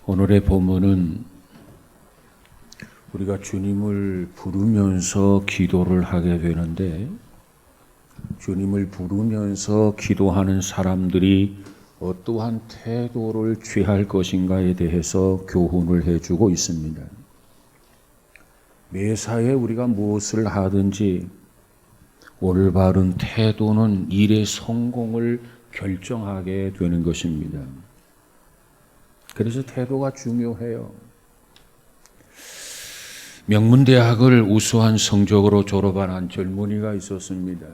오늘의 본문은 우리가 주님을 부르면서 기도를 하게 되는데, 주님을 부르면서 기도하는 사람들이 어떠한 태도를 취할 것인가에 대해서 교훈을 해주고 있습니다. 매사에 우리가 무엇을 하든지 올바른 태도는 일의 성공을 결정하게 되는 것입니다. 그래서 태도가 중요해요. 명문대학을 우수한 성적으로 졸업한 한 젊은이가 있었습니다.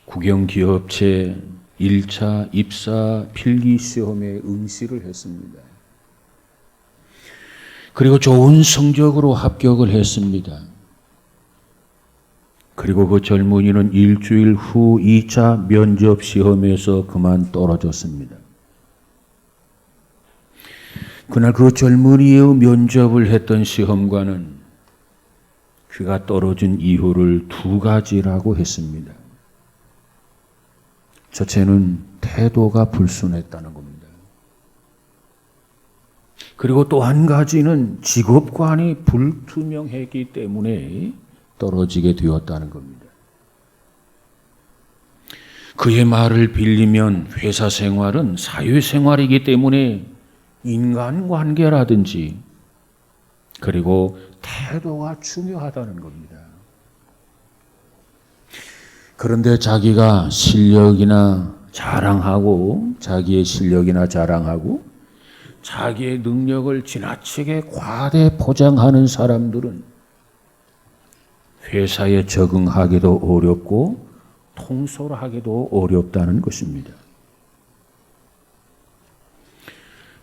국영기업체 1차 입사 필기시험에 응시를 했습니다. 그리고 좋은 성적으로 합격을 했습니다. 그리고 그 젊은이는 일주일 후 2차 면접시험에서 그만 떨어졌습니다. 그날 그 젊은이의 면접을 했던 시험관은 그가 떨어진 이유를 두 가지라고 했습니다. 첫째는 태도가 불순했다는 겁니다. 그리고 또 한 가지는 직업관이 불투명했기 때문에 떨어지게 되었다는 겁니다. 그의 말을 빌리면 회사 생활은 사회생활이기 때문에 인간관계라든지 그리고 태도가 중요하다는 겁니다. 그런데 자기가 실력이나 자랑하고 자기의 실력이나 자랑하고 자기의 능력을 지나치게 과대 포장하는 사람들은 회사에 적응하기도 어렵고 통솔하기도 어렵다는 것입니다.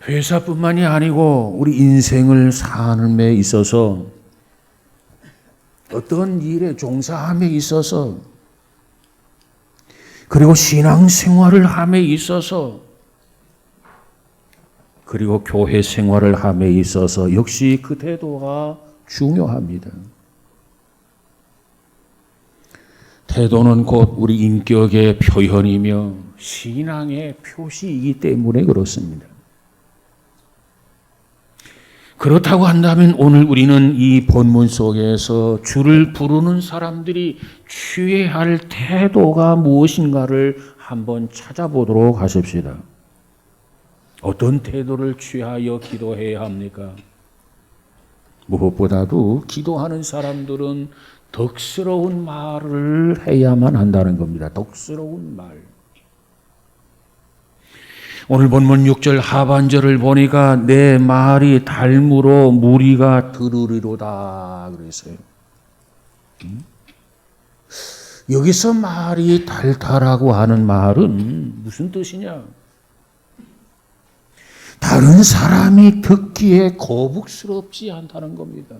회사뿐만이 아니고 우리 인생을 사는 데 있어서 어떤 일에 종사함에 있어서 그리고 신앙생활을 함에 있어서 그리고 교회 생활을 함에 있어서 역시 그 태도가 중요합니다. 태도는 곧 우리 인격의 표현이며 신앙의 표시이기 때문에 그렇습니다. 그렇다고 한다면 오늘 우리는 이 본문 속에서 주를 부르는 사람들이 취해야 할 태도가 무엇인가를 한번 찾아보도록 하십시다. 어떤 태도를 취하여 기도해야 합니까? 무엇보다도 기도하는 사람들은 덕스러운 말을 해야만 한다는 겁니다. 덕스러운 말. 오늘 본문 6절 하반절을 보니까 내 말이 달무로 무리가 들으리로다 그랬어요. 여기서 말이 달다라고 하는 말은 무슨 뜻이냐? 다른 사람이 듣기에 거북스럽지 않다는 겁니다.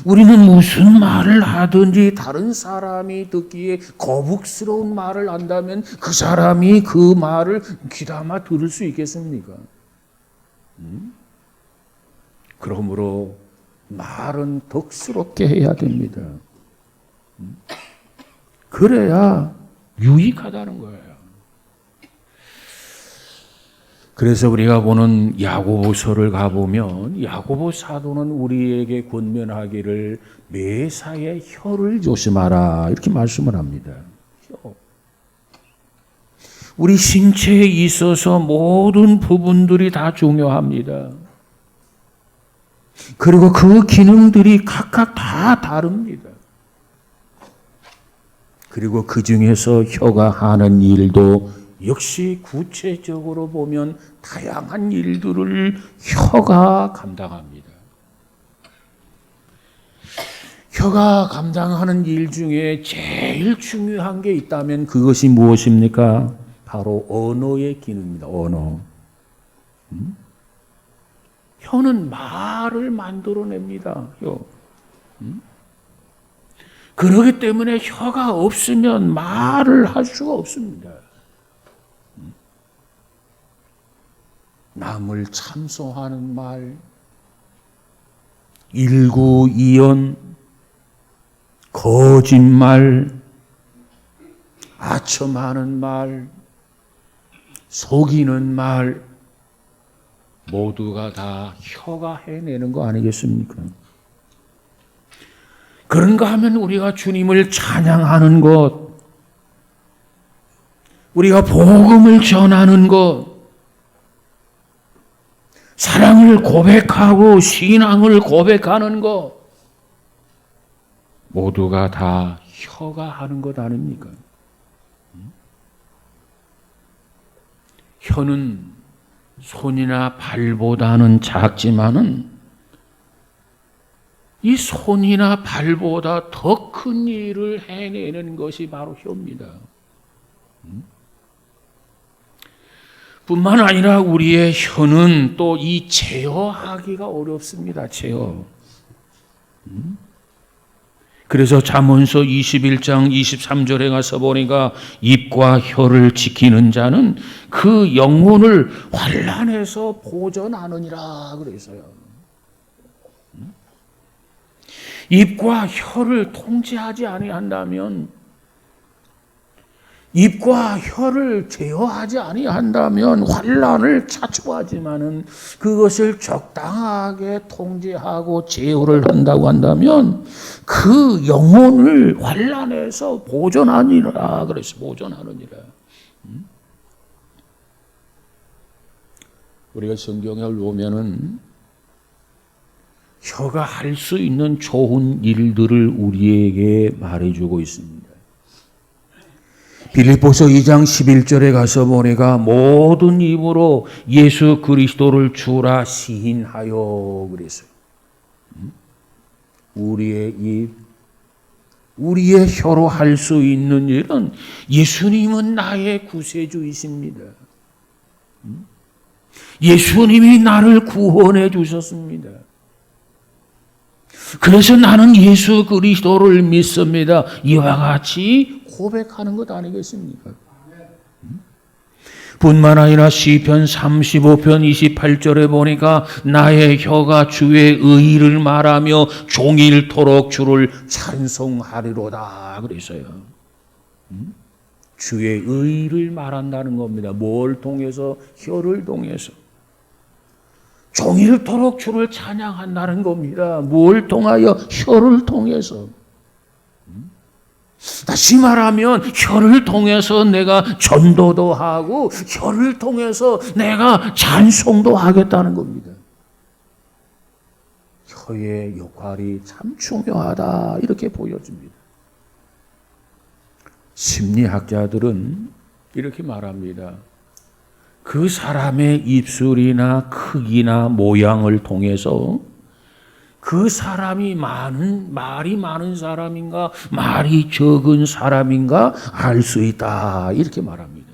우리는 무슨 말을 하든지 다른 사람이 듣기에 거북스러운 말을 한다면 그 사람이 그 말을 귀담아 들을 수 있겠습니까? 그러므로 말은 덕스럽게 해야 됩니다. 그래야 유익하다는 거예요. 그래서 우리가 보는 야고보서를 가보면 야고보 사도는 우리에게 권면하기를 매사에 혀를 조심하라 이렇게 말씀을 합니다. 혀. 우리 신체에 있어서 모든 부분들이 다 중요합니다. 그리고 그 기능들이 각각 다 다릅니다. 그리고 그 중에서 혀가 하는 일도 역시 구체적으로 보면 다양한 일들을 혀가 감당합니다. 혀가 감당하는 일 중에 제일 중요한 게 있다면 그것이 무엇입니까? 바로 언어의 기능입니다. 언어. 혀는 말을 만들어냅니다. 혀. 그렇기 때문에 혀가 없으면 말을 할 수가 없습니다. 남을 참소하는 말, 일구이연, 거짓말, 아첨하는 말, 속이는 말, 모두가 다 혀가 해내는 거 아니겠습니까? 그런가 하면 우리가 주님을 찬양하는 것, 우리가 복음을 전하는 것, 사랑을 고백하고 신앙을 고백하는 것, 모두가 다 혀가 하는 것 아닙니까? 혀는 손이나 발보다는 작지만은 이 손이나 발보다 더 큰 일을 해내는 것이 바로 혀입니다. 뿐만 아니라 우리의 혀는 또 이 제어하기가 어렵습니다. 제어. 그래서 잠언서 21장 23절에 가서 보니까 입과 혀를 지키는 자는 그 영혼을 환난에서 보전하느니라 그래서요. 입과 혀를 통제하지 아니한다면, 입과 혀를 제어하지 아니한다면 환난을 자초하지만은 그것을 적당하게 통제하고 제어를 한다고 한다면 그 영혼을 환난에서 보존하니라 그래서 보존하느니라. 우리가 성경에 보면은 혀가 할 수 있는 좋은 일들을 우리에게 말해주고 있습니다. 빌립보서 2장 11절에 가서 보니까 모든 입으로 예수 그리스도를 주라 시인하여 그랬어요. 우리의 입, 우리의 혀로 할 수 있는 일은 예수님은 나의 구세주이십니다. 예수님이 나를 구원해 주셨습니다. 그래서 나는 예수 그리스도를 믿습니다. 이와 같이 고백하는 것 아니겠습니까? 뿐만 아니라 시편 35편 28절에 보니까 나의 혀가 주의 의를 말하며 종일토록 주를 찬송하리로다 그랬어요. 주의 의를 말한다는 겁니다. 뭘 통해서? 혀를 통해서. 종일토록 주를 찬양한다는 겁니다. 뭘 통하여? 혀를 통해서. 다시 말하면 혀를 통해서 내가 전도도 하고 혀를 통해서 내가 찬송도 하겠다는 겁니다. 혀의 역할이 참 중요하다 이렇게 보여집니다. 심리학자들은 이렇게 말합니다. 그 사람의 입술이나 크기나 모양을 통해서 그 사람이 말이 많은 사람인가 말이 적은 사람인가 알 수 있다 이렇게 말합니다.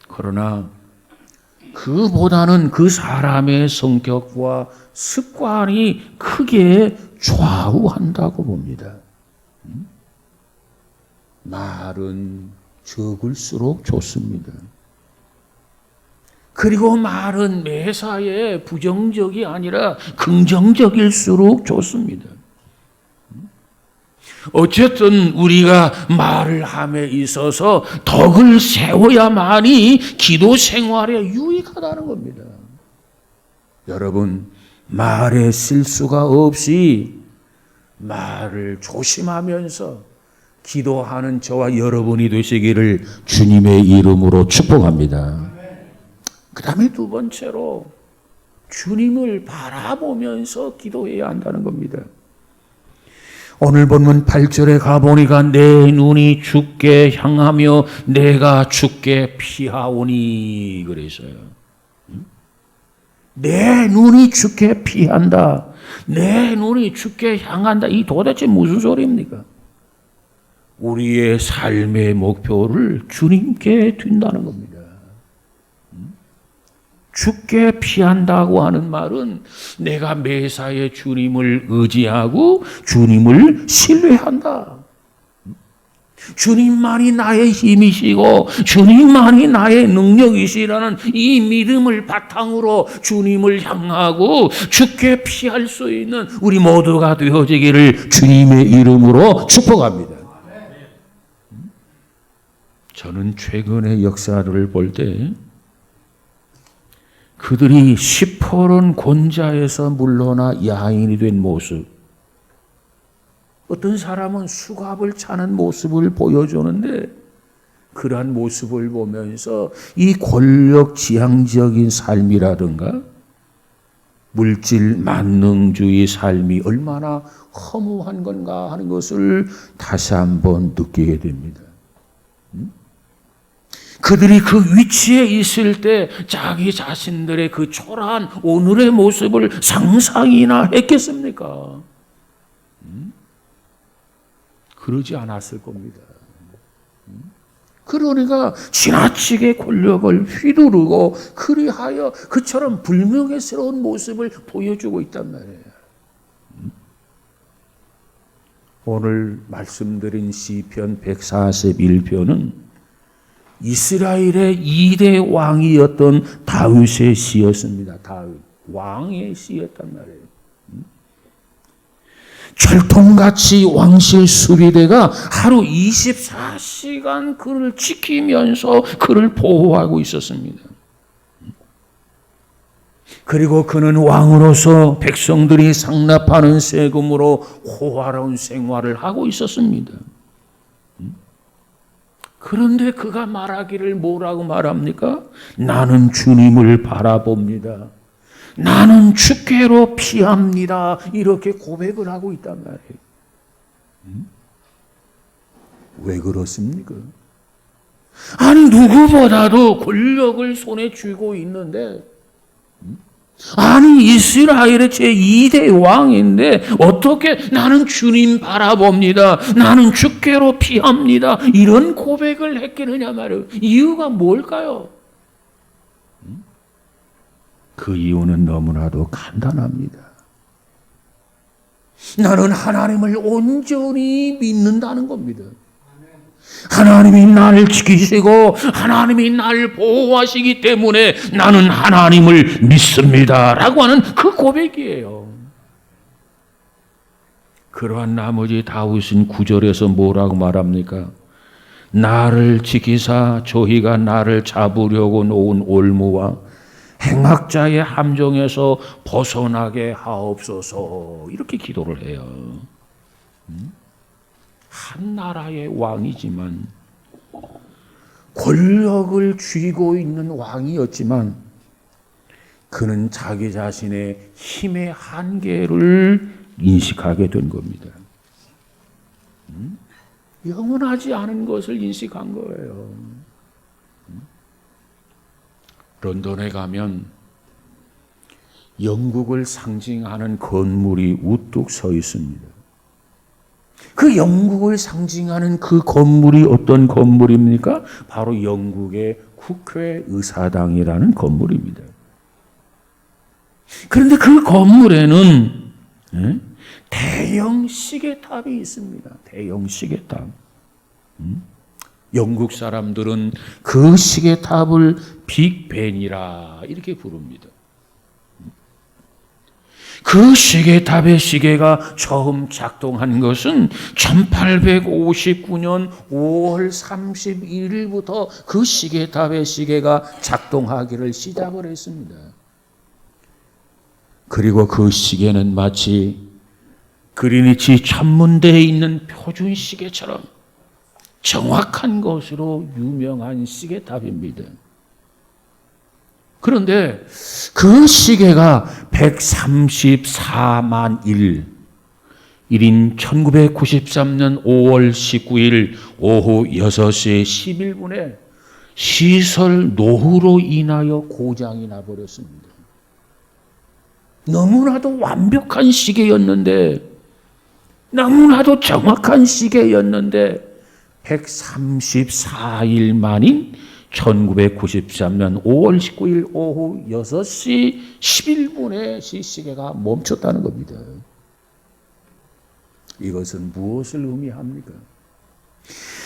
그러나 그보다는 그 사람의 성격과 습관이 크게 좌우한다고 봅니다. 말은 적을수록 좋습니다. 그리고 말은 매사에 부정적이 아니라 긍정적일수록 좋습니다. 어쨌든 우리가 말을 함에 있어서 덕을 세워야만이 기도 생활에 유익하다는 겁니다. 여러분, 말에 실수가 없이 말을 조심하면서 기도하는 저와 여러분이 되시기를 주님의 이름으로 축복합니다. 그 다음에 두 번째로 주님을 바라보면서 기도해야 한다는 겁니다. 오늘 본문 8절에 가보니까 내 눈이 주께 향하며 내가 주께 피하오니 그랬어요. 내 눈이 주께 피한다. 내 눈이 주께 향한다. 이 도대체 무슨 소리입니까? 우리의 삶의 목표를 주님께 둔다는 겁니다. 주께 피한다고 하는 말은 내가 매사에 주님을 의지하고 주님을 신뢰한다. 주님만이 나의 힘이시고 주님만이 나의 능력이시라는 이 믿음을 바탕으로 주님을 향하고 주께 피할 수 있는 우리 모두가 되어지기를 주님의 이름으로 축복합니다. 저는 최근의 역사를 볼 때 그들이 시퍼런 곤자에서 물러나 야인이 된 모습. 어떤 사람은 수갑을 차는 모습을 보여주는데 그러한 모습을 보면서 이 권력지향적인 삶이라든가 물질 만능주의 삶이 얼마나 허무한 건가 하는 것을 다시 한번 느끼게 됩니다. 그들이 그 위치에 있을 때 자기 자신들의 그 초라한 오늘의 모습을 상상이나 했겠습니까? 그러지 않았을 겁니다. 그러니까 지나치게 권력을 휘두르고 그리하여 그처럼 불명예스러운 모습을 보여주고 있단 말이에요. 오늘 말씀드린 시편 141편은 이스라엘의 2대 왕이었던 다윗의 시였습니다. 다윗 왕의 시였단 말이에요. 철통같이 왕실 수비대가 하루 24시간 그를 지키면서 그를 보호하고 있었습니다. 그리고 그는 왕으로서 백성들이 상납하는 세금으로 호화로운 생활을 하고 있었습니다. 그런데 그가 말하기를 뭐라고 말합니까? 나는 주님을 바라봅니다. 나는 주께로 피합니다. 이렇게 고백을 하고 있단 말이에요. 왜 그렇습니까? 아니 누구보다도 권력을 손에 쥐고 있는데 아니 이스라엘의 제2대 왕인데 어떻게 나는 주님 바라봅니다. 나는 주께로 피합니다. 이런 고백을 했겠느냐 말이에요. 이유가 뭘까요? 그 이유는 너무나도 간단합니다. 나는 하나님을 온전히 믿는다는 겁니다. 하나님이 나를 지키시고 하나님이 나를 보호하시기 때문에 나는 하나님을 믿습니다. 라고 하는 그 고백이에요. 그러한 나머지 다윗은 9절에서 뭐라고 말합니까? 나를 지키사 저희가 나를 잡으려고 놓은 올무와 행악자의 함정에서 벗어나게 하옵소서. 이렇게 기도를 해요. 한 나라의 왕이지만 권력을 쥐고 있는 왕이었지만 그는 자기 자신의 힘의 한계를 인식하게 된 겁니다. 영원하지 않은 것을 인식한 거예요. 런던에 가면 영국을 상징하는 건물이 우뚝 서 있습니다. 그 영국을 상징하는 그 건물이 어떤 건물입니까? 바로 영국의 국회의사당이라는 건물입니다. 그런데 그 건물에는 대형 시계탑이 있습니다. 대형 시계탑. 영국 사람들은 그 시계탑을 빅벤이라 이렇게 부릅니다. 그 시계탑의 시계가 처음 작동한 것은 1859년 5월 31일부터 그 시계탑의 시계가 작동하기를 시작을 했습니다. 그리고 그 시계는 마치 그리니치 천문대에 있는 표준 시계처럼 정확한 것으로 유명한 시계탑입니다. 그런데 그 시계가 134만 1인 1993년 5월 19일 오후 6시 11분에 시설 노후로 인하여 고장이 나버렸습니다. 너무나도 완벽한 시계였는데 너무나도 정확한 시계였는데 134일 만인 1993년 5월 19일 오후 6시 11분에 시계가 멈췄다는 겁니다. 이것은 무엇을 의미합니까?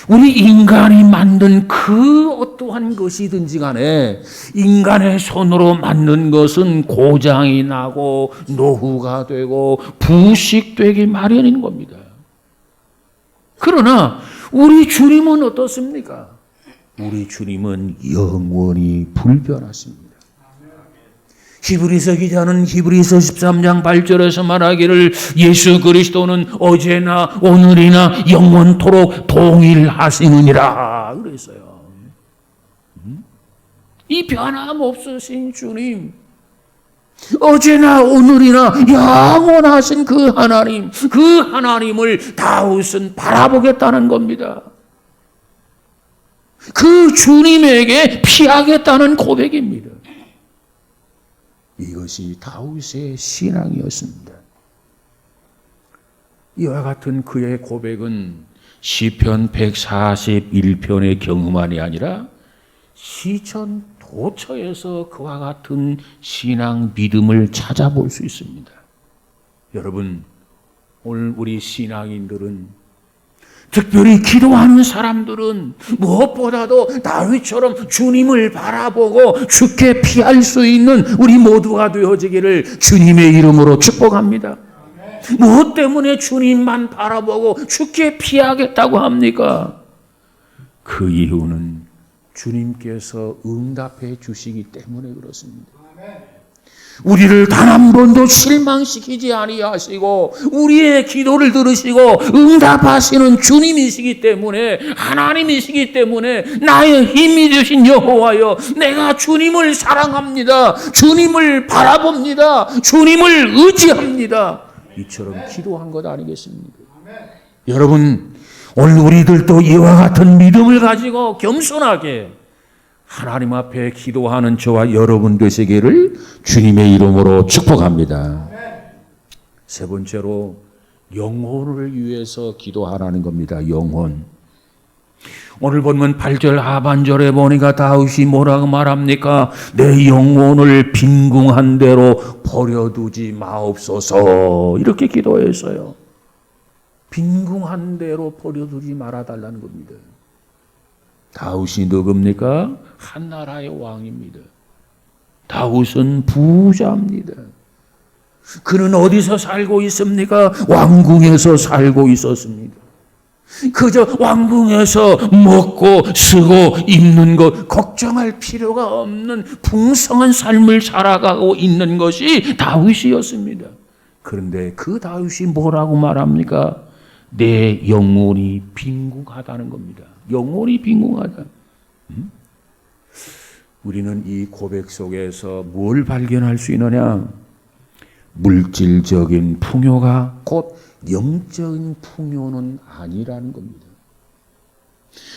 우리 인간이 만든 그 어떠한 것이든지 간에 인간의 손으로 만든 것은 고장이 나고 노후가 되고 부식되기 마련인 겁니다. 그러나 우리 주님은 어떻습니까? 우리 주님은 영원히 불변하십니다. 히브리서 기자는 히브리서 13장 8절에서 말하기를 예수 그리스도는 어제나 오늘이나 영원토록 동일하시느니라 그랬어요. 이 변함없으신 주님, 어제나 오늘이나 영원하신 그 하나님, 그 하나님을 다윗은 바라보겠다는 겁니다. 그 주님에게 피하겠다는 고백입니다. 이것이 다윗의 신앙이었습니다. 이와 같은 그의 고백은 시편 141편의 경험만이 아니라 시편 도처에서 그와 같은 신앙 믿음을 찾아볼 수 있습니다. 여러분, 오늘 우리 신앙인들은, 특별히 기도하는 사람들은 무엇보다도 다윗처럼 주님을 바라보고 주께 피할 수 있는 우리 모두가 되어지기를 주님의 이름으로 축복합니다. 무엇 때문에 주님만 바라보고 주께 피하겠다고 합니까? 그 이유는 주님께서 응답해 주시기 때문에 그렇습니다. 우리를 단 한 번도 실망시키지 아니하시고 우리의 기도를 들으시고 응답하시는 주님이시기 때문에, 하나님이시기 때문에 나의 힘이 되신 여호와여, 내가 주님을 사랑합니다. 주님을 바라봅니다. 주님을 의지합니다. 이처럼 기도한 것 아니겠습니까? 여러분, 오늘 우리들도 이와 같은 믿음을 가지고 겸손하게 하나님 앞에 기도하는 저와 여러분 되시기를 주님의 이름으로 축복합니다. 세 번째로 영혼을 위해서 기도하라는 겁니다. 영혼. 오늘 보면 8절 하반절에 보니까 다윗이 뭐라고 말합니까? 내 영혼을 빈궁한 대로 버려두지 마옵소서, 이렇게 기도했어요. 빈궁한 대로 버려두지 말아달라는 겁니다. 다윗이 누굽니까? 한 나라의 왕입니다. 다윗은 부자입니다. 그는 어디서 살고 있습니까? 왕궁에서 살고 있었습니다. 그저 왕궁에서 먹고 쓰고 입는 것 걱정할 필요가 없는 풍성한 삶을 살아가고 있는 것이 다윗이었습니다. 그런데 그 다윗이 뭐라고 말합니까? 내 영혼이 빈궁하다는 겁니다. 영혼이 빈궁하다. 우리는 이 고백 속에서 뭘 발견할 수 있느냐? 물질적인 풍요가 곧 영적인 풍요는 아니라는 겁니다.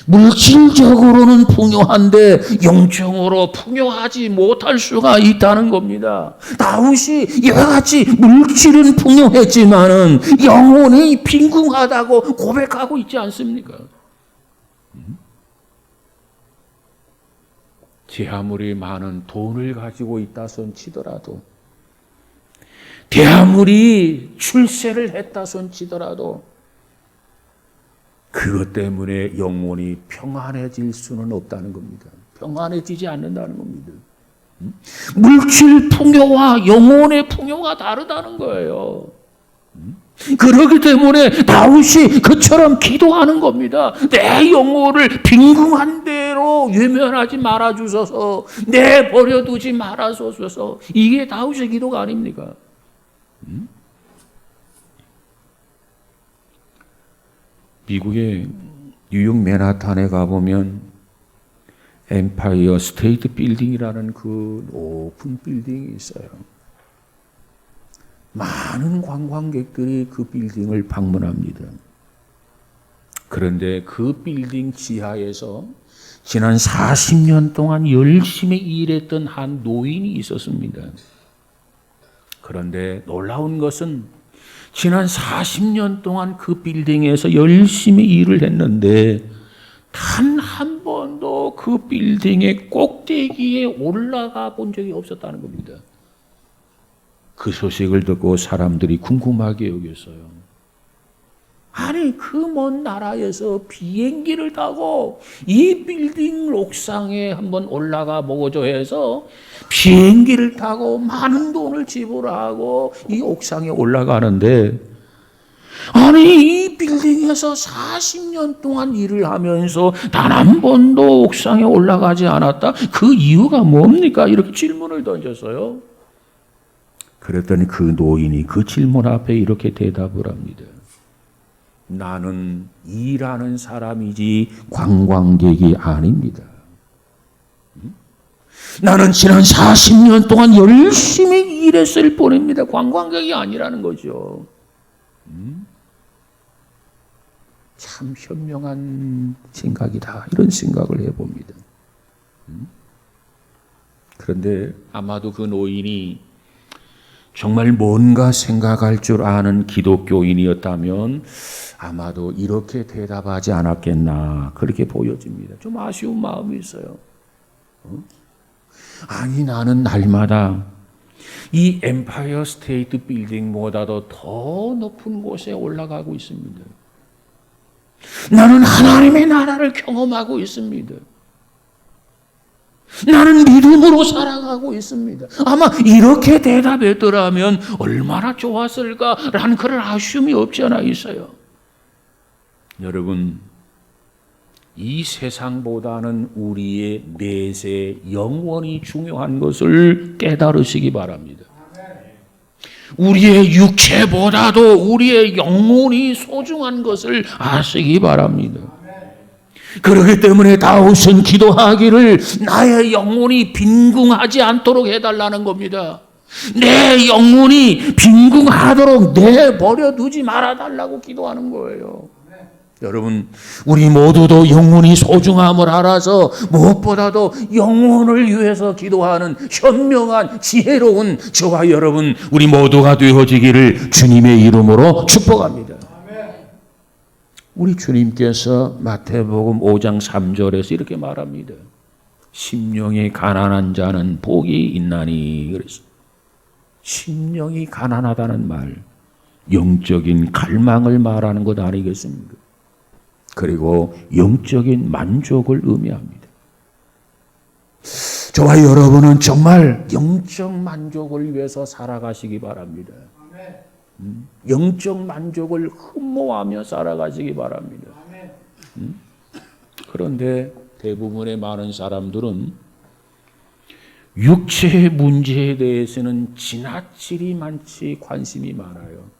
물질적으로는 풍요한데 영적으로 풍요하지 못할 수가 있다는 겁니다. 다윗이 이와 같이 물질은 풍요했지만은 영혼이 빈궁하다고 고백하고 있지 않습니까? 제 아무리 많은 돈을 가지고 있다 손 치더라도, 대 아무리 출세를 했다 손 치더라도 그것 때문에 영혼이 평안해질 수는 없다는 겁니다. 평안해지지 않는다는 겁니다. 물질 풍요와 영혼의 풍요가 다르다는 거예요. 그렇기 때문에 다윗이 그처럼 기도하는 겁니다. 내 영혼을 빈궁한 대로 외면하지 말아주소서, 내버려두지 말아주소서. 이게 다윗의 기도가 아닙니까? 미국의 뉴욕 맨하탄에 가보면 엠파이어 스테이트 빌딩이라는 그 높은 빌딩이 있어요. 많은 관광객들이 그 빌딩을 방문합니다. 그런데 그 빌딩 지하에서 지난 40년 동안 열심히 일했던 한 노인이 있었습니다. 그런데 놀라운 것은 지난 40년 동안 그 빌딩에서 열심히 일을 했는데 단 한 번도 그 빌딩의 꼭대기에 올라가 본 적이 없었다는 겁니다. 그 소식을 듣고 사람들이 궁금하게 여겼어요. 아니, 그 먼 나라에서 비행기를 타고 이 빌딩 옥상에 한번 올라가 보고자 해서 비행기를 타고 많은 돈을 지불하고 이 옥상에 올라가는데, 아니, 이 빌딩에서 40년 동안 일을 하면서 단 한 번도 옥상에 올라가지 않았다? 그 이유가 뭡니까? 이렇게 질문을 던졌어요. 그랬더니 그 노인이 그 질문 앞에 이렇게 대답을 합니다. 나는 일하는 사람이지 관광객이 아닙니다. 나는 지난 40년 동안 열심히 일했을 뿐입니다. 관광객이 아니라는 거죠. 참 현명한 생각이다. 이런 생각을 해봅니다. 그런데 아마도 그 노인이 정말 뭔가 생각할 줄 아는 기독교인이었다면 아마도 이렇게 대답하지 않았겠나 그렇게 보여집니다. 좀 아쉬운 마음이 있어요. 아니 나는 날마다 이 엠파이어 스테이트 빌딩보다도 더 높은 곳에 올라가고 있습니다. 나는 하나님의 나라를 경험하고 있습니다. 나는 믿음으로 살아가고 있습니다. 아마 이렇게 대답했더라면 얼마나 좋았을까라는 그런 아쉬움이 없지 않아 있어요. 여러분, 이 세상보다는 우리의 내세 영원이 중요한 것을 깨달으시기 바랍니다. 우리의 육체보다도 우리의 영혼이 소중한 것을 아시기 바랍니다. 그렇기 때문에 다윗은 기도하기를 나의 영혼이 빈궁하지 않도록 해달라는 겁니다. 내 영혼이 빈궁하도록 내버려 두지 말아달라고 기도하는 거예요. 여러분, 우리 모두도 영혼이 소중함을 알아서 무엇보다도 영혼을 위해서 기도하는 현명한 지혜로운 저와 여러분 우리 모두가 되어지기를 주님의 이름으로 축복합니다. 우리 주님께서 마태복음 5장 3절에서 이렇게 말합니다. 심령이 가난한 자는 복이 있나니. 그래서 심령이 가난하다는 말, 영적인 갈망을 말하는 것 아니겠습니까? 그리고 영적인 만족을 의미합니다. 저와 여러분은 정말 영적 만족을 위해서 살아가시기 바랍니다. 영적 만족을 흠모하며 살아가시기 바랍니다. 그런데 대부분의 많은 사람들은 육체의 문제에 대해서는 지나치리 많지 관심이 많아요.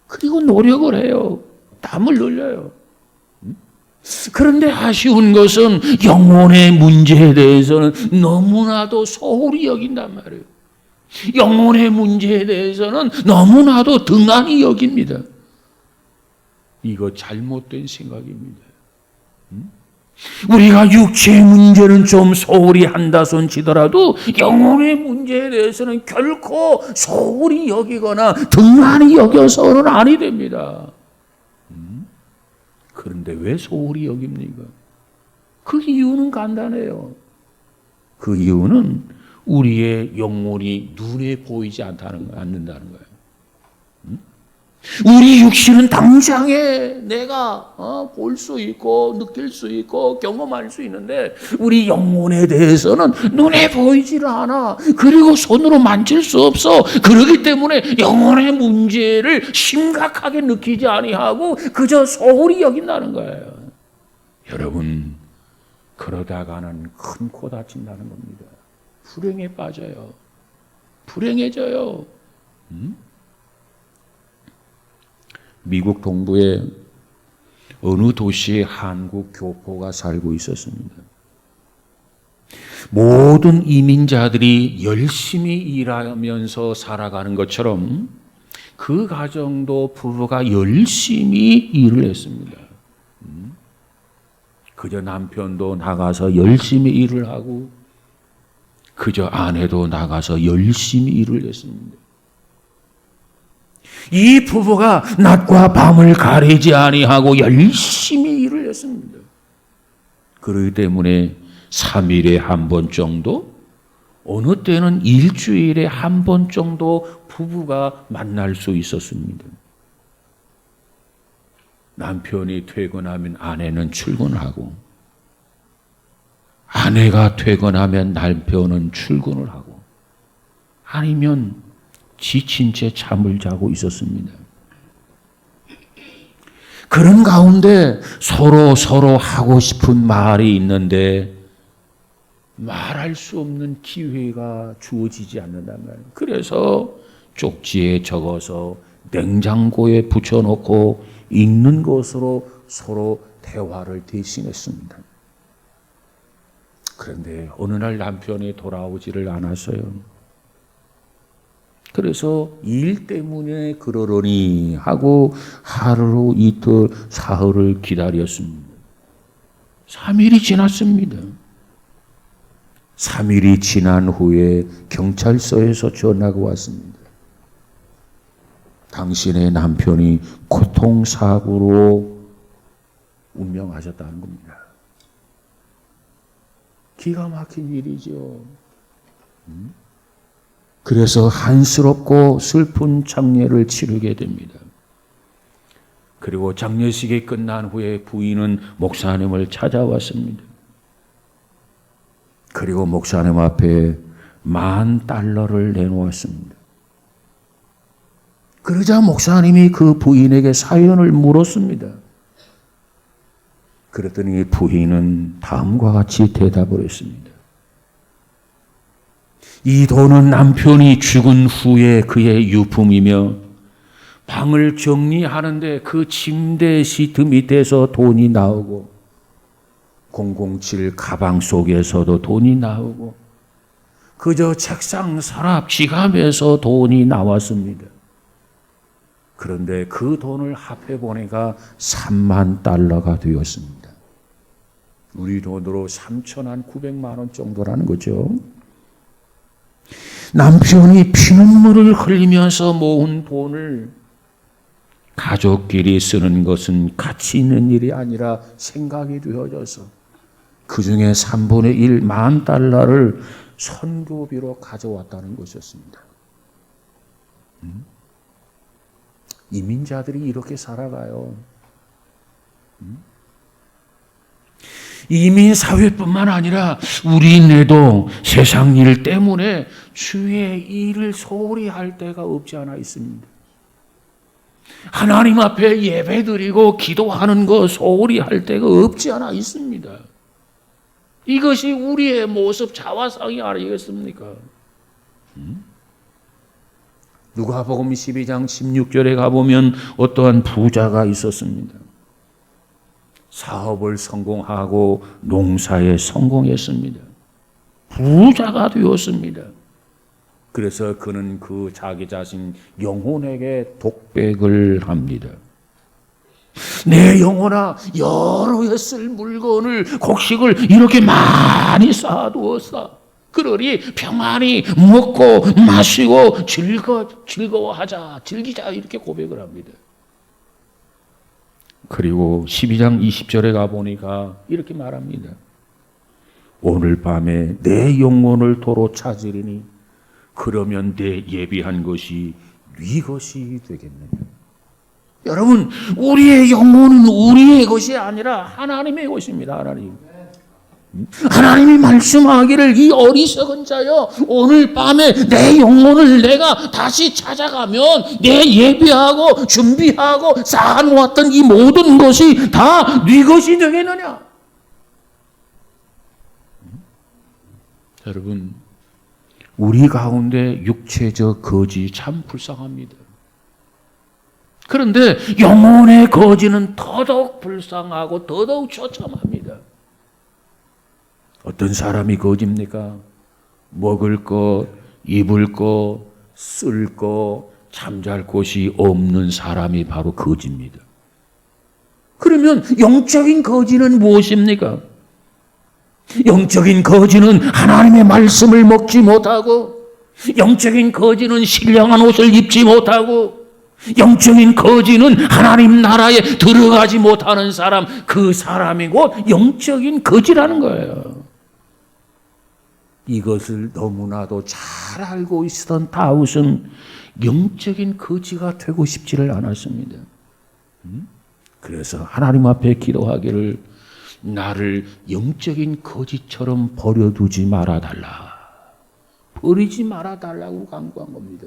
그리고 노력을 해요. 땀을 흘려요. 그런데 아쉬운 것은 영혼의 문제에 대해서는 너무나도 소홀히 여긴단 말이에요. 영혼의 문제에 대해서는 너무나도 등한히 여깁니다. 이거 잘못된 생각입니다. 우리가 육체의 문제는 좀 소홀히 한다 손 치더라도 영혼의 문제에 대해서는 결코 소홀히 여기거나 등한히 여겨서는 아니 됩니다. 그런데 왜 소홀히 여깁니까? 그 이유는 간단해요. 그 이유는 우리의 영혼이 눈에 보이지 않는다는 거예요. 우리 육신은 당장에 내가 볼 수 있고 느낄 수 있고 경험할 수 있는데 우리 영혼에 대해서는 눈에 보이지를 않아. 그리고 손으로 만질 수 없어. 그렇기 때문에 영혼의 문제를 심각하게 느끼지 아니하고 그저 소홀히 여긴다는 거예요. 여러분, 그러다가는 큰 코 다친다는 겁니다. 불행에 빠져요. 불행해져요. 미국 동부의 어느 도시에 한국 교포가 살고 있었습니다. 모든 이민자들이 열심히 일하면서 살아가는 것처럼 그 가정도 부부가 열심히 일을 했습니다. 그저 남편도 나가서 열심히 일을 하고 그저 아내도 나가서 열심히 일을 했습니다. 이 부부가 낮과 밤을 가리지 아니하고 열심히 일을 했습니다. 그렇기 때문에 3일에 한 번 정도, 어느 때는 일주일에 한 번 정도 부부가 만날 수 있었습니다. 남편이 퇴근하면 아내는 출근하고, 아내가 퇴근하면 남편은 출근을 하고, 아니면 지친 채 잠을 자고 있었습니다. 그런 가운데 서로 하고 싶은 말이 있는데 말할 수 없는 기회가 주어지지 않는단 말이에요. 그래서 쪽지에 적어서 냉장고에 붙여놓고 읽는 것으로 서로 대화를 대신했습니다. 그런데 어느 날 남편이 돌아오지를 않았어요. 그래서 일 때문에 그러려니 하고 하루, 이틀, 사흘을 기다렸습니다. 3일이 지났습니다. 3일이 지난 후에 경찰서에서 전화가 왔습니다. 당신의 남편이 교통사고로 운명하셨다는 겁니다. 기가 막힌 일이죠. 그래서 한스럽고 슬픈 장례를 치르게 됩니다. 그리고 장례식이 끝난 후에 부인은 목사님을 찾아왔습니다. 그리고 목사님 앞에 $10,000를 내놓았습니다. 그러자 목사님이 그 부인에게 사연을 물었습니다. 그랬더니 부인은 다음과 같이 대답을 했습니다. 이 돈은 남편이 죽은 후에 그의 유품이며 방을 정리하는데 그 침대 시트 밑에서 돈이 나오고 007 가방 속에서도 돈이 나오고 그저 책상 서랍 지갑에서 돈이 나왔습니다. 그런데 그 돈을 합해 보니까 $30,000가 되었습니다. 우리 돈으로 3,900만 원 정도라는 거죠. 남편이 피눈물을 흘리면서 모은 돈을 가족끼리 쓰는 것은 가치 있는 일이 아니라 생각이 되어져서 그 중에 3분의 1 $10,000를 선교비로 가져왔다는 것이었습니다. 이민자들이 이렇게 살아가요. 이민 사회뿐만 아니라 우리네도 세상 일 때문에 주의 일을 소홀히 할 때가 없지 않아 있습니다. 하나님 앞에 예배드리고 기도하는 거 소홀히 할 때가 없지 않아 있습니다. 이것이 우리의 모습 자화상이 아니겠습니까? 누가복음 12장 16절에 가보면 어떠한 부자가 있었습니다. 사업을 성공하고 농사에 성공했습니다. 부자가 되었습니다. 그래서 그는 그 자기 자신 영혼에게 독백을 합니다. 내 영혼아, 여러 해 쓸 물건을, 곡식을 이렇게 많이 쌓아두었어. 그러니 평안히 먹고 마시고 즐거워하자, 즐기자, 이렇게 고백을 합니다. 그리고 12장 20절에 가보니까 이렇게 말합니다. 오늘 밤에 내 영혼을 도로 찾으리니 그러면 내 예비한 것이 네 것이 되겠느냐. 여러분, 우리의 영혼은 우리의 것이 아니라 하나님의 것입니다. 하나님이 말씀하기를 이 어리석은 자여, 오늘 밤에 내 영혼을 내가 다시 찾아가면 내 예비하고 준비하고 쌓아놓았던 이 모든 것이 다 네 것이 되겠느냐. 여러분, 우리 가운데 육체적 거지 참 불쌍합니다. 그런데 영혼의 거지는 더더욱 불쌍하고 더더욱 처참합니다. 어떤 사람이 거지입니까? 먹을 것, 입을 것, 쓸 것, 잠잘 곳이 없는 사람이 바로 거지입니다. 그러면 영적인 거지는 무엇입니까? 영적인 거지는 하나님의 말씀을 먹지 못하고, 영적인 거지는 신령한 옷을 입지 못하고, 영적인 거지는 하나님 나라에 들어가지 못하는 사람, 그 사람이 곧 영적인 거지라는 거예요. 이것을 너무나도 잘 알고 있었던 다윗은 영적인 거지가 되고 싶지를 않았습니다. 그래서 하나님 앞에 기도하기를 나를 영적인 거지처럼 버려두지 말아달라. 버리지 말아달라고 간구한 겁니다.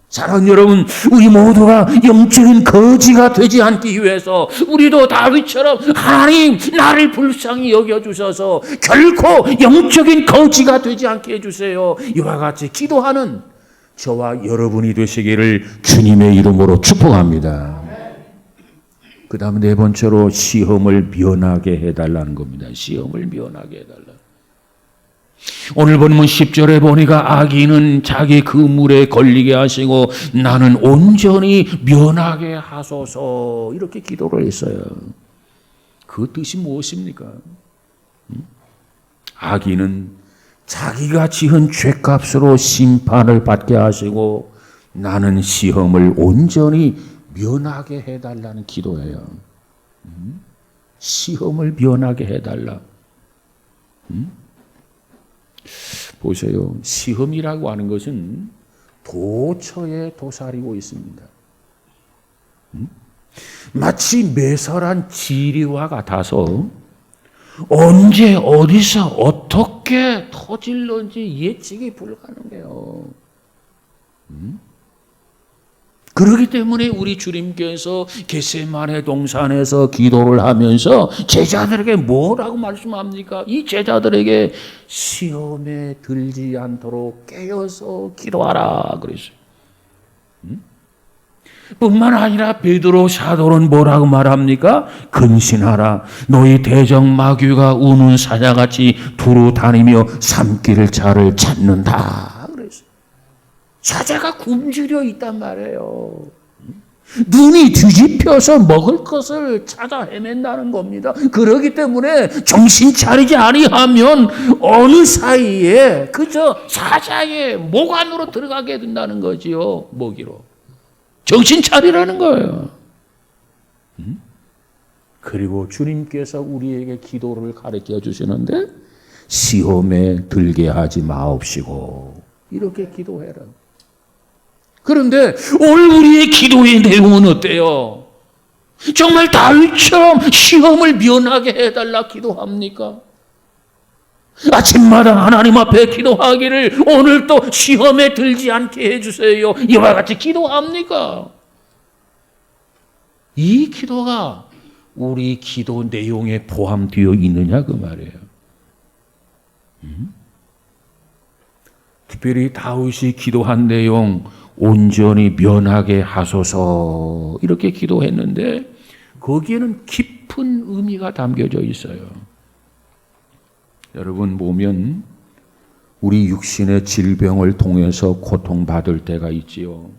사랑하는 여러분, 우리 모두가 영적인 거지가 되지 않기 위해서 우리도 다윗처럼 하나님 나를 불쌍히 여겨주셔서 결코 영적인 거지가 되지 않게 해주세요. 이와 같이 기도하는 저와 여러분이 되시기를 주님의 이름으로 축복합니다. 그 다음 네 번째로 시험을 면하게 해달라는 겁니다. 시험을 면하게 해달라. 오늘 본문 10절에 보니까 악인은 자기 그 물에 걸리게 하시고 나는 온전히 면하게 하소서 이렇게 기도를 했어요. 그 뜻이 무엇입니까? 악인은 자기가 지은 죄값으로 심판을 받게 하시고 나는 시험을 온전히 면하게 해달라는 기도예요. 시험을 면하게 해달라. 보세요. 시험이라고 하는 것은 도처에 도사리고 있습니다. 마치 매설한 지리와 같아서 언제 어디서 어떻게 터질런지 예측이 불가능해요. 그렇기 때문에 우리 주님께서 겟세마네 동산에서 기도를 하면서 제자들에게 뭐라고 말씀합니까? 이 제자들에게 시험에 들지 않도록 깨어서 기도하라 그랬어요. 뿐만 아니라 베드로 사도는 뭐라고 말합니까? 근신하라. 너희 대적마귀가 우는 사자같이 두루 다니며 삼킬 자를 찾는다 그랬어요. 사자가 굶주려 있단 말이에요. 눈이 뒤집혀서 먹을 것을 찾아 헤맨다는 겁니다. 그렇기 때문에 정신 차리지 아니하면 어느 사이에 그저 사자의 목 안으로 들어가게 된다는 거지요. 먹이로. 정신 차리라는 거예요. 그리고 주님께서 우리에게 기도를 가르쳐 주시는데 시험에 들게 하지 마옵시고 이렇게 기도해라. 그런데 오늘 우리의 기도의 내용은 어때요? 정말 다윗처럼 시험을 면하게 해달라 기도합니까? 아침마다 하나님 앞에 기도하기를 오늘 또 시험에 들지 않게 해주세요. 이와 같이 기도합니까? 이 기도가 우리 기도 내용에 포함되어 있느냐 그 말이에요. 특별히 다윗이 기도한 내용 온전히 면하게 하소서 이렇게 기도했는데 거기에는 깊은 의미가 담겨져 있어요. 여러분 보면 우리 육신의 질병을 통해서 고통받을 때가 있지요.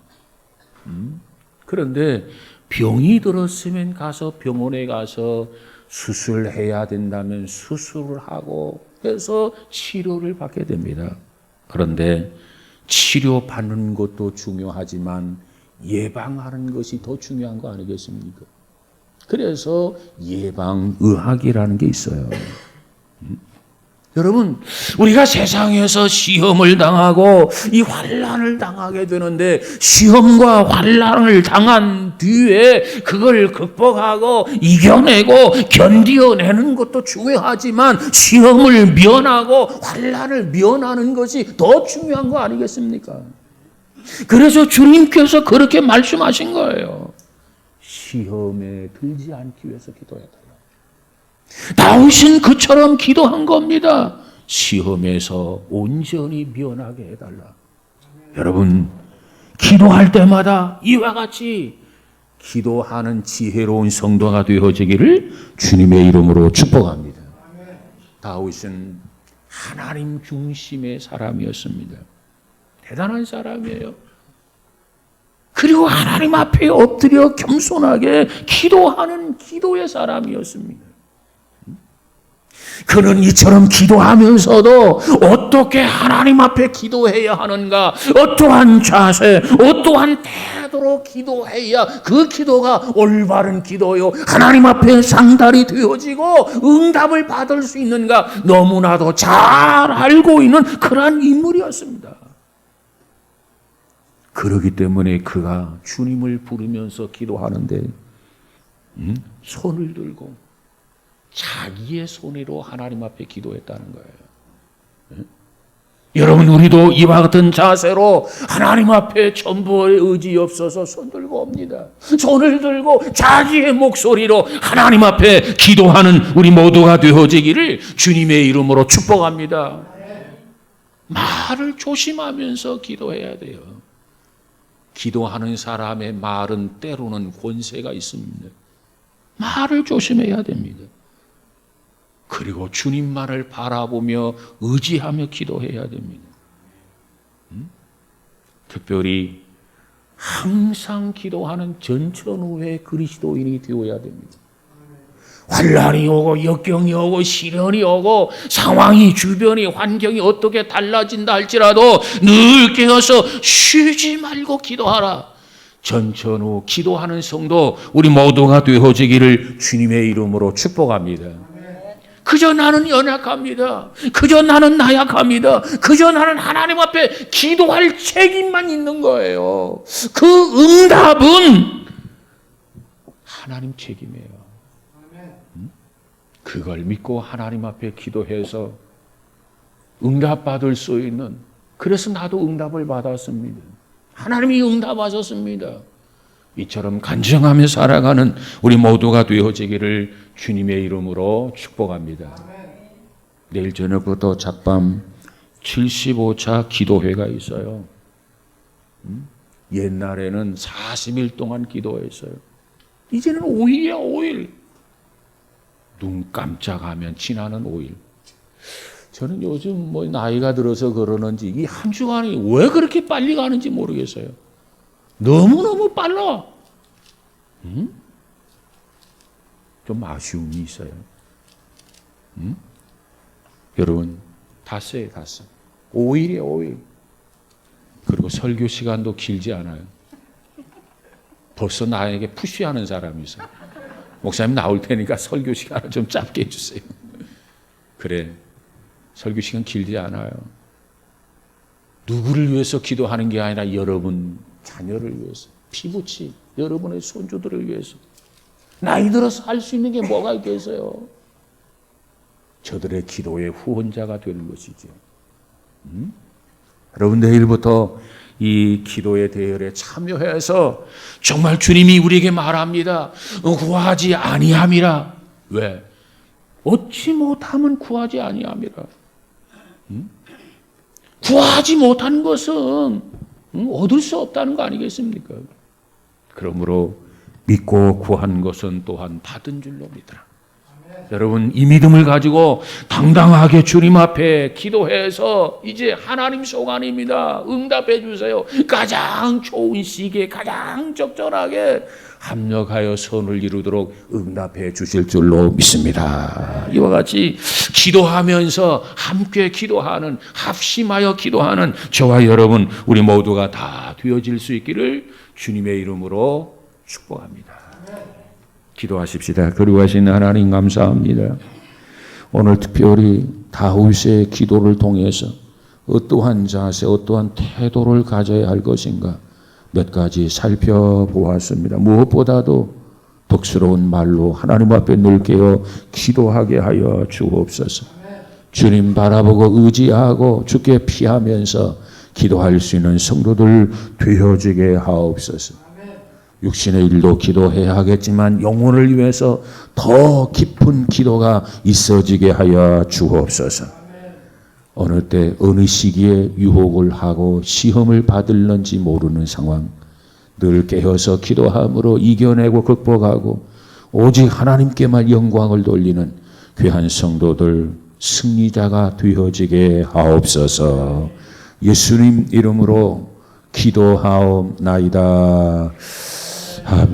그런데 병이 들었으면 가서 병원에 가서 수술해야 된다면 수술을 하고 해서 치료를 받게 됩니다. 그런데 치료받는 것도 중요하지만 예방하는 것이 더 중요한 거 아니겠습니까? 그래서 예방의학이라는 게 있어요. 여러분, 우리가 세상에서 시험을 당하고 이 환난을 당하게 되는데 시험과 환난을 당한 뒤에 그걸 극복하고 이겨내고 견디어내는 것도 중요하지만 시험을 면하고 환난을 면하는 것이 더 중요한 거 아니겠습니까? 그래서 주님께서 그렇게 말씀하신 거예요. 시험에 들지 않기 위해서 기도해달라. 다윗은 그처럼 기도한 겁니다. 시험에서 온전히 면하게 해달라. 여러분, 기도할 때마다 이와 같이 기도하는 지혜로운 성도가 되어지기를 주님의 이름으로 축복합니다. 다윗은 하나님 중심의 사람이었습니다. 대단한 사람이에요. 그리고 하나님 앞에 엎드려 겸손하게 기도하는 기도의 사람이었습니다. 그는 이처럼 기도하면서도 어떻게 하나님 앞에 기도해야 하는가, 어떠한 자세, 어떠한 태도로 기도해야 그 기도가 올바른 기도요, 하나님 앞에 상달이 되어지고 응답을 받을 수 있는가 너무나도 잘 알고 있는 그러한 인물이었습니다. 그렇기 때문에 그가 주님을 부르면서 기도하는데 손을 들고 자기의 손으로 하나님 앞에 기도했다는 거예요. 여러분, 우리도 이와 같은 자세로 하나님 앞에 전부의 의지 없어서 손 들고 옵니다. 손을 들고 자기의 목소리로 하나님 앞에 기도하는 우리 모두가 되어지기를 주님의 이름으로 축복합니다. 말을 조심하면서 기도해야 돼요. 기도하는 사람의 말은 때로는 권세가 있습니다. 말을 조심해야 됩니다. 그리고 주님만을 바라보며 의지하며 기도해야 됩니다. 특별히 항상 기도하는 전천후의 그리스도인이 되어야 됩니다. 환난이 오고 역경이 오고 시련이 오고 상황이 주변이 환경이 어떻게 달라진다 할지라도 늘 깨어서 쉬지 말고 기도하라. 전천후 기도하는 성도 우리 모두가 되어지기를 주님의 이름으로 축복합니다. 그저 나는 연약합니다. 그저 나는 나약합니다. 그저 나는 하나님 앞에 기도할 책임만 있는 거예요. 그 응답은 하나님 책임이에요. 그걸 믿고 하나님 앞에 기도해서 응답받을 수 있는, 그래서 나도 응답을 받았습니다. 하나님이 응답하셨습니다. 이처럼 간증하며 살아가는 우리 모두가 되어지기를 주님의 이름으로 축복합니다. 내일 저녁부터 작밤 75차 기도회가 있어요. 옛날에는 40일 동안 기도했어요. 이제는 5일이야, 5일. 눈 깜짝하면 지나는 5일. 저는 요즘 뭐 나이가 들어서 그러는지 이 한 주간이 왜 그렇게 빨리 가는지 모르겠어요. 너무너무 빨라. 좀 아쉬움이 있어요. 여러분, 닷새에 닷새. 5일이에요, 5일. 그리고 설교 시간도 길지 않아요. 벌써 나에게 푸시하는 사람이 있어요. 목사님 나올 테니까 설교 시간을 좀 짧게 해주세요. 그래, 설교 시간 길지 않아요. 누구를 위해서 기도하는 게 아니라 여러분 자녀를 위해서, 피부치 여러분의 손주들을 위해서. 나이 들어서 할 수 있는 게 뭐가 있겠어요? 저들의 기도의 후원자가 되는 것이죠. 여러분, 내일부터 이 기도의 대열에 참여해서 정말 주님이 우리에게 말합니다. 구하지 아니함이라. 왜? 얻지 못하면 구하지 아니함이라. 구하지 못한 것은 얻을 수 없다는 거 아니겠습니까? 그러므로 믿고 구한 것은 또한 받은 줄로 믿으라. 여러분, 이 믿음을 가지고 당당하게 주님 앞에 기도해서 이제 하나님 소관입니다. 응답해 주세요. 가장 좋은 시기에 가장 적절하게 합력하여 선을 이루도록 응답해 주실 줄로 믿습니다. 이와 같이 기도하면서 함께 기도하는, 합심하여 기도하는 저와 여러분 우리 모두가 다 되어질 수 있기를 주님의 이름으로 축복합니다. 기도하십시다. 그리하신 하나님 감사합니다. 오늘 특별히 다윗의 기도를 통해서 어떠한 자세, 어떠한 태도를 가져야 할 것인가 몇 가지 살펴보았습니다. 무엇보다도 덕스러운 말로 하나님 앞에 늘 깨어 기도하게 하여 주옵소서. 주님 바라보고 의지하고 주께 피하면서 기도할 수 있는 성도들 되어지게 하옵소서. 육신의 일도 기도해야 하겠지만 영혼을 위해서 더 깊은 기도가 있어지게 하여 주옵소서. 어느 때 어느 시기에 유혹을 하고 시험을 받을는지 모르는 상황, 늘 깨어서 기도함으로 이겨내고 극복하고 오직 하나님께만 영광을 돌리는 귀한 성도들 승리자가 되어지게 하옵소서. 예수님 이름으로 기도하옵나이다. 아멘.